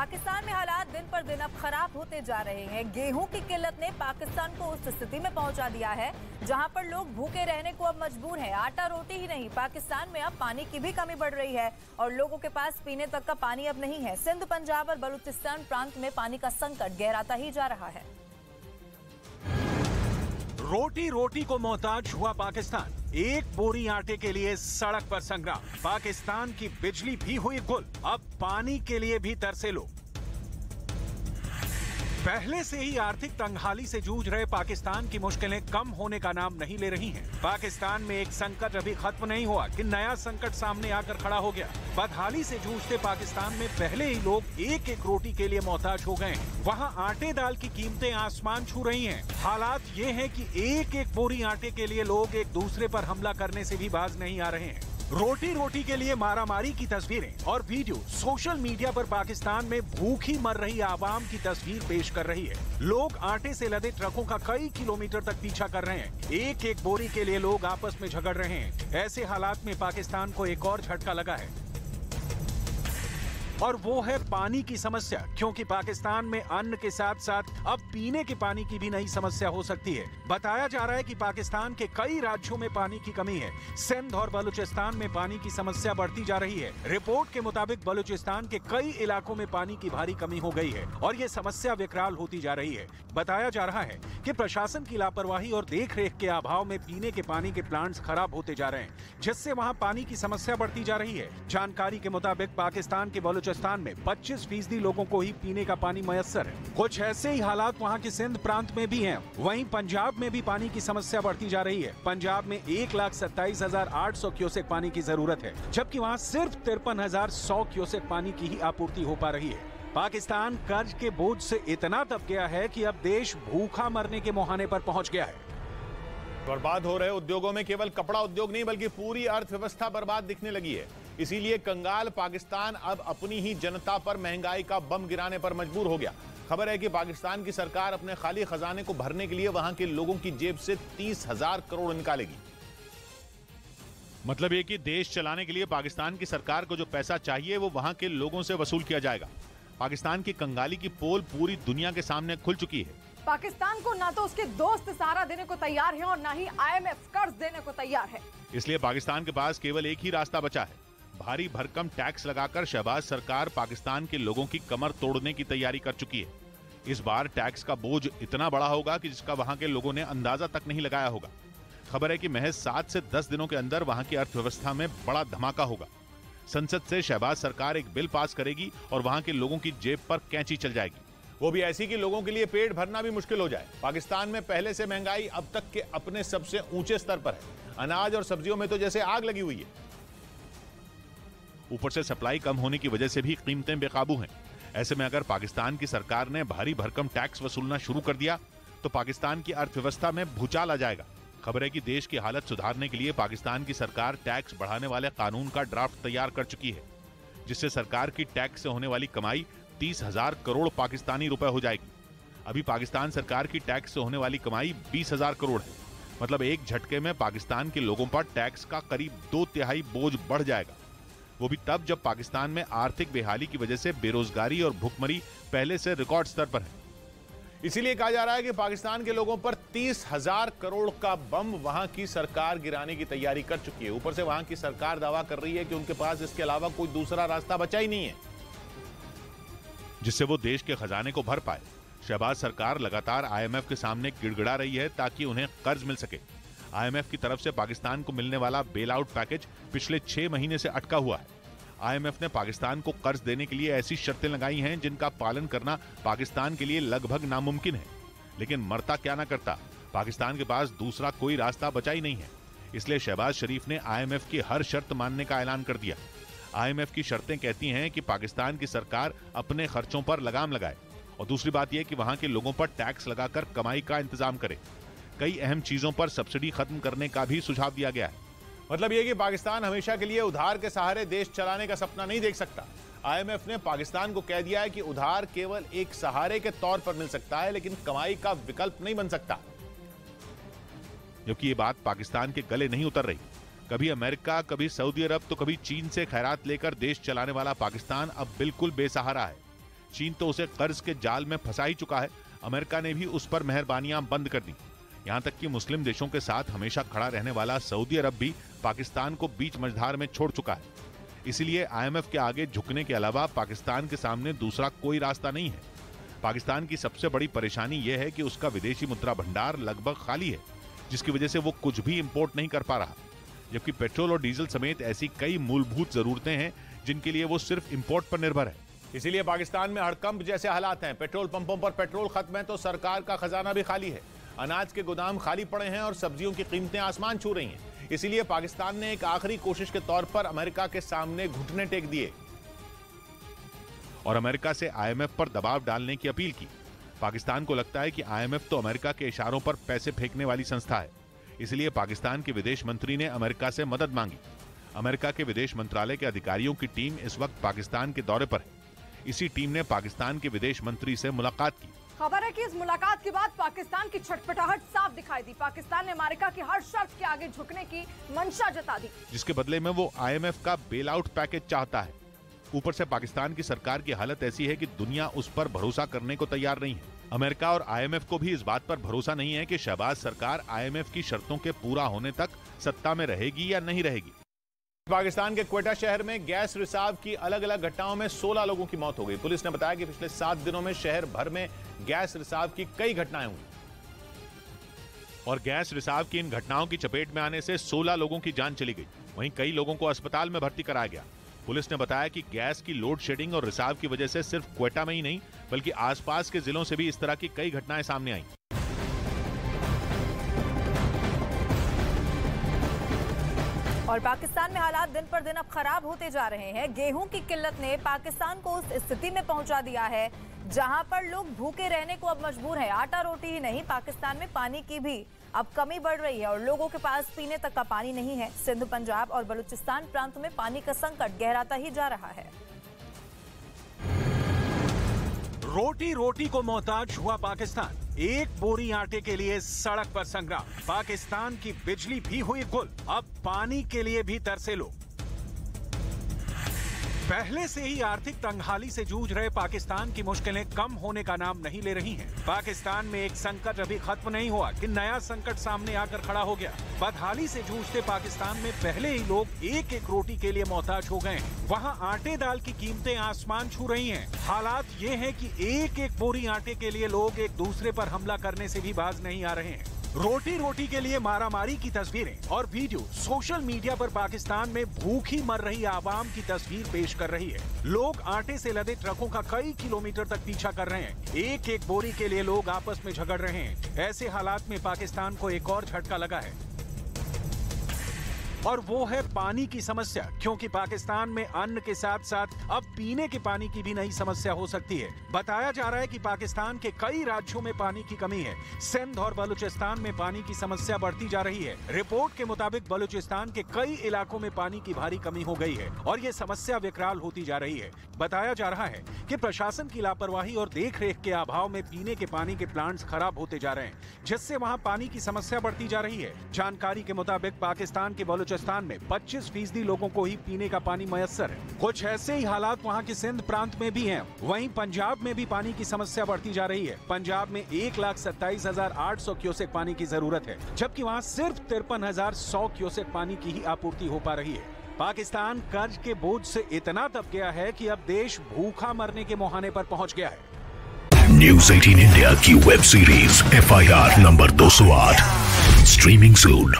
पाकिस्तान में हालात दिन पर दिन अब खराब होते जा रहे हैं। गेहूं की किल्लत ने पाकिस्तान को उस स्थिति में पहुंचा दिया है जहां पर लोग भूखे रहने को अब मजबूर हैं। आटा रोटी ही नहीं, पाकिस्तान में अब पानी की भी कमी बढ़ रही है और लोगों के पास पीने तक का पानी अब नहीं है। सिंध, पंजाब और बलूचिस्तान प्रांत में पानी का संकट गहराता ही जा रहा है। रोटी रोटी को मोहताज हुआ पाकिस्तान। एक बोरी आटे के लिए सड़क पर संग्राम। पाकिस्तान की बिजली भी हुई गुल। अब पानी के लिए भी तरसे लोग। पहले से ही आर्थिक तंगहाली से जूझ रहे पाकिस्तान की मुश्किलें कम होने का नाम नहीं ले रही हैं। पाकिस्तान में एक संकट अभी खत्म नहीं हुआ कि नया संकट सामने आकर खड़ा हो गया। बदहाली से जूझते पाकिस्तान में पहले ही लोग एक एक रोटी के लिए मोहताज हो गए हैं। वहाँ आटे दाल की कीमतें आसमान छू रही हैं। हालात ये हैं कि एक एक बोरी आटे के लिए लोग एक दूसरे पर हमला करने से भी बाज नहीं आ रहे हैं। रोटी रोटी के लिए मारामारी की तस्वीरें और वीडियो सोशल मीडिया पर पाकिस्तान में भूखी मर रही आवाम की तस्वीर पेश कर रही है। लोग आटे से लदे ट्रकों का कई किलोमीटर तक पीछा कर रहे हैं। एक एक बोरी के लिए लोग आपस में झगड़ रहे हैं। ऐसे हालात में पाकिस्तान को एक और झटका लगा है और वो है पानी की समस्या, क्योंकि पाकिस्तान में अन्न के साथ साथ अब पीने के पानी की भी नई समस्या हो सकती है। बताया जा रहा है कि पाकिस्तान के कई राज्यों में पानी की कमी है। सिंध और बलूचिस्तान में पानी की समस्या बढ़ती जा रही है। रिपोर्ट के मुताबिक बलूचिस्तान के कई इलाकों में पानी की भारी कमी हो गई है और ये समस्या विकराल होती जा रही है। बताया जा रहा है कि प्रशासन की लापरवाही और देखरेख के अभाव में पीने के पानी के प्लांट्स खराब होते जा रहे हैं, जिससे वहाँ पानी की समस्या बढ़ती जा रही है। जानकारी के मुताबिक पाकिस्तान के बलूचिस्तान में 25% लोगों को ही पीने का पानी मयस्सर है। कुछ ऐसे ही हालात वहाँ के सिंध प्रांत में भी हैं। वहीं पंजाब में भी पानी की समस्या बढ़ती जा रही है। पंजाब में 1,27,800 क्यूसेक पानी की जरूरत है, जबकि वहाँ सिर्फ 53,100 क्यूसेक पानी की ही आपूर्ति हो पा रही है। पाकिस्तान कर्ज के बोझ से इतना दब गया है कि अब देश भूखा मरने के मुहाने पर पहुंच गया है। बर्बाद हो रहे उद्योगों में केवल कपड़ा उद्योग नहीं बल्कि पूरी अर्थव्यवस्था बर्बाद दिखने लगी है। इसीलिए कंगाल पाकिस्तान अब अपनी ही जनता पर महंगाई का बम गिराने पर मजबूर हो गया। खबर है कि पाकिस्तान की सरकार अपने खाली खजाने को भरने के लिए वहां के लोगों की जेब से 30,000 करोड़ निकालेगी। मतलब ये कि देश चलाने के लिए पाकिस्तान की सरकार को जो पैसा चाहिए वो वहां के लोगों से वसूल किया जाएगा। पाकिस्तान की कंगाली की पोल पूरी दुनिया के सामने खुल चुकी है। पाकिस्तान को ना तो उसके दोस्त सहारा देने को तैयार हैं और ना ही IMF कर्ज देने को तैयार है। इसलिए पाकिस्तान के पास केवल एक ही रास्ता बचा है। भारी भरकम टैक्स लगाकर शहबाज सरकार पाकिस्तान के लोगों की कमर तोड़ने की तैयारी कर चुकी है। इस बार टैक्स का बोझ इतना बड़ा होगा कि जिसका वहां के लोगों ने अंदाजा तक नहीं लगाया होगा। खबर है कि महज 7 से 10 दिनों के अंदर वहां की अर्थव्यवस्था में बड़ा धमाका होगा। संसद से शहबाज सरकार एक बिल पास करेगी और वहां के लोगों की जेब पर कैंची चल जाएगी। वो भी ऐसी कि लोगों के लिए पेट भरना भी मुश्किल हो जाए। पाकिस्तान में पहले से महंगाई अब तक के अपने सबसे ऊंचे स्तर पर है। अनाज और सब्जियों में तो जैसे आग लगी हुई है। ऊपर से सप्लाई कम होने की वजह से भी कीमतें बेकाबू हैं। ऐसे में अगर पाकिस्तान की सरकार ने भारी भरकम टैक्स वसूलना शुरू कर दिया तो पाकिस्तान की अर्थव्यवस्था में भूचाल आ जाएगा। खबर है कि देश की हालत सुधारने के लिए पाकिस्तान की सरकार टैक्स बढ़ाने वाले कानून का ड्राफ्ट तैयार कर चुकी है, जिससे सरकार की टैक्स से होने वाली कमाई 30,000 करोड़ पाकिस्तानी रुपए हो जाएगी। अभी पाकिस्तान सरकार की टैक्स से होने वाली कमाई 20,000 करोड़ है। मतलब एक झटके में पाकिस्तान के लोगों पर टैक्स का करीब 2/3 बोझ बढ़ जाएगा। वो भी तब जब पाकिस्तान में आर्थिक बेहाली की वजह से बेरोजगारी और भुखमरी पहले से रिकॉर्ड स्तर पर है। इसीलिए कहा जा रहा है कि पाकिस्तान के लोगों पर 30,000 करोड़ का बम वहां की सरकार गिराने की तैयारी कर चुकी है। ऊपर से वहां की सरकार दावा कर रही है कि उनके पास इसके अलावा कोई दूसरा रास्ता बचा ही नहीं है जिससे वो देश के खजाने को भर पाए। शहबाज सरकार लगातार IMF के सामने गिड़गिड़ा रही है ताकि उन्हें कर्ज मिल सके। IMF की तरफ से पाकिस्तान को मिलने वाला बेल आउट पैकेज पिछले 6 महीने से अटका हुआ है। IMF ने पाकिस्तान को कर्ज देने के लिए ऐसी शर्तें लगाई हैं जिनका पालन करना पाकिस्तान के लिए लगभग नामुमकिन है। लेकिन मरता क्या ना करता, पाकिस्तान के पास दूसरा कोई रास्ता बचा ही नहीं है। इसलिए शहबाज शरीफ ने IMF की हर शर्त मानने का ऐलान कर दिया। IMF की शर्तें कहती हैं कि पाकिस्तान की सरकार अपने खर्चों पर लगाम लगाए और दूसरी बात यह कि वहां के लोगों पर टैक्स लगाकर कमाई का इंतजाम करे। कई अहम चीजों पर सब्सिडी खत्म करने का भी सुझाव दिया गया है। मतलब यह कि पाकिस्तान हमेशा के लिए उधार के सहारे देश चलाने का सपना नहीं देख सकता। IMF ने पाकिस्तान को कह दिया है कि उधार केवल एक सहारे के तौर पर मिल सकता है, लेकिन कमाई का विकल्प नहीं बन सकता। जबकि ये बात पाकिस्तान के गले नहीं उतर रही। कभी अमेरिका, कभी सऊदी अरब तो कभी चीन से खैरात लेकर देश चलाने वाला पाकिस्तान अब बिल्कुल बेसहारा है। चीन तो उसे कर्ज के जाल में फंसा ही चुका है। अमेरिका ने भी उस पर मेहरबानियां बंद कर दी। यहां तक कि मुस्लिम देशों के साथ हमेशा खड़ा रहने वाला सऊदी अरब भी पाकिस्तान को बीच मझधार में छोड़ चुका है। इसीलिए IMF के आगे झुकने के अलावा पाकिस्तान के सामने दूसरा कोई रास्ता नहीं है। पाकिस्तान की सबसे बड़ी परेशानी यह है कि उसका विदेशी मुद्रा भंडार लगभग खाली है, जिसकी वजह से वो कुछ भी इंपोर्ट नहीं कर पा रहा, जबकि पेट्रोल और डीजल समेत ऐसी कई मूलभूत जरूरतें हैं जिनके लिए वो सिर्फ इंपोर्ट पर निर्भर है। इसीलिए पाकिस्तान में हड़कंप जैसे हालात हैं। पेट्रोल पंपों पर पेट्रोल खत्म है तो सरकार का खजाना भी खाली है। अनाज के गोदाम खाली पड़े हैं और सब्जियों की कीमतें आसमान छू रही हैं। इसीलिए पाकिस्तान ने एक आखिरी कोशिश के तौर पर अमेरिका के सामने घुटने टेक दिए और अमेरिका से IMF पर दबाव डालने की अपील की। पाकिस्तान को लगता है कि IMF तो अमेरिका के इशारों पर पैसे फेंकने वाली संस्था है, इसलिए पाकिस्तान के विदेश मंत्री ने अमेरिका से मदद मांगी। अमेरिका के विदेश मंत्रालय के अधिकारियों की टीम इस वक्त पाकिस्तान के दौरे पर है। इसी टीम ने पाकिस्तान के विदेश मंत्री से मुलाकात की। खबर है कि इस मुलाकात के बाद पाकिस्तान की छटपटाहट साफ दिखाई दी। पाकिस्तान ने अमेरिका की हर शर्त के आगे झुकने की मंशा जता दी, जिसके बदले में वो IMF का बेल आउट पैकेज चाहता है। ऊपर से पाकिस्तान की सरकार की हालत ऐसी है कि दुनिया उस पर भरोसा करने को तैयार नहीं है। अमेरिका और IMF को भी इस बात पर भरोसा नहीं है कि शहबाज सरकार IMF की शर्तों के पूरा होने तक सत्ता में रहेगी या नहीं रहेगी। पाकिस्तान के क्वेटा शहर में गैस रिसाव की अलग अलग घटनाओं में 16 लोगों की मौत हो गई। पुलिस ने बताया कि पिछले 7 दिनों में शहर भर में गैस रिसाव की कई घटनाएं हुई और गैस रिसाव की इन घटनाओं की चपेट में आने से 16 लोगों की जान चली गई। वहीं कई लोगों को अस्पताल में भर्ती कराया गया। पुलिस ने बताया कि गैस की लोड शेडिंग और रिसाव की वजह से सिर्फ क्वेटा में ही नहीं बल्कि आसपास के जिलों से भी इस तरह की कई घटनाएं सामने आईं। और पाकिस्तान में हालात दिन पर दिन अब खराब होते जा रहे हैं। गेहूं की किल्लत ने पाकिस्तान को उस स्थिति में पहुंचा दिया है जहां पर लोग भूखे रहने को अब मजबूर हैं। आटा रोटी ही नहीं, पाकिस्तान में पानी की भी अब कमी बढ़ रही है और लोगों के पास पीने तक का पानी नहीं है। सिंध, पंजाब और बलूचिस्तान प्रांत में पानी का संकट गहराता ही जा रहा है। रोटी रोटी को मोहताज हुआ पाकिस्तान। एक बोरी आटे के लिए सड़क पर संग्राम। पाकिस्तान की बिजली भी हुई गुल। अब पानी के लिए भी तरसे लोग। पहले से ही आर्थिक तंगहाली से जूझ रहे पाकिस्तान की मुश्किलें कम होने का नाम नहीं ले रही हैं। पाकिस्तान में एक संकट अभी खत्म नहीं हुआ कि नया संकट सामने आकर खड़ा हो गया। बदहाली से जूझते पाकिस्तान में पहले ही लोग एक एक रोटी के लिए मोहताज हो गए हैं। वहाँ आटे दाल की कीमतें आसमान छू रही हैं। हालात ये हैं कि एक एक बोरी आटे के लिए लोग एक दूसरे पर हमला करने से भी बाज नहीं आ रहे हैं। रोटी रोटी के लिए मारामारी की तस्वीरें और वीडियो सोशल मीडिया पर पाकिस्तान में भूखी मर रही आवाम की तस्वीर पेश कर रही है। लोग आटे से लदे ट्रकों का कई किलोमीटर तक पीछा कर रहे हैं। एक एक बोरी के लिए लोग आपस में झगड़ रहे हैं। ऐसे हालात में पाकिस्तान को एक और झटका लगा है और वो है पानी की समस्या, क्योंकि पाकिस्तान में अन्न के साथ साथ अब पीने के पानी की भी नई समस्या हो सकती है। बताया जा रहा है कि पाकिस्तान के कई राज्यों में पानी की कमी है। सिंध और बलूचिस्तान में पानी की समस्या बढ़ती जा रही है। रिपोर्ट के मुताबिक बलूचिस्तान के कई इलाकों में पानी की भारी कमी हो गई है और ये समस्या विकराल होती जा रही है। बताया जा रहा है कि प्रशासन की लापरवाही और देखरेख के अभाव में पीने के पानी के प्लांट्स खराब होते जा रहे हैं, जिससे वहाँ पानी की समस्या बढ़ती जा रही है। जानकारी के मुताबिक पाकिस्तान के बलूचिस्तान में 25% लोगों को ही पीने का पानी मयस्सर है। कुछ ऐसे ही हालात वहाँ के सिंध प्रांत में भी हैं। वहीं पंजाब में भी पानी की समस्या बढ़ती जा रही है। पंजाब में 1,27,800 क्यूसेक पानी की जरूरत है, जबकि वहाँ सिर्फ 53,100 क्यूसेक पानी की ही आपूर्ति हो पा रही है। पाकिस्तान कर्ज के बोझ से इतना दब गया है कि अब देश भूखा मरने के मुहाने पर पहुंच गया है। न्यूज़ 18 इंडिया की web series FIR number 208 streaming सून।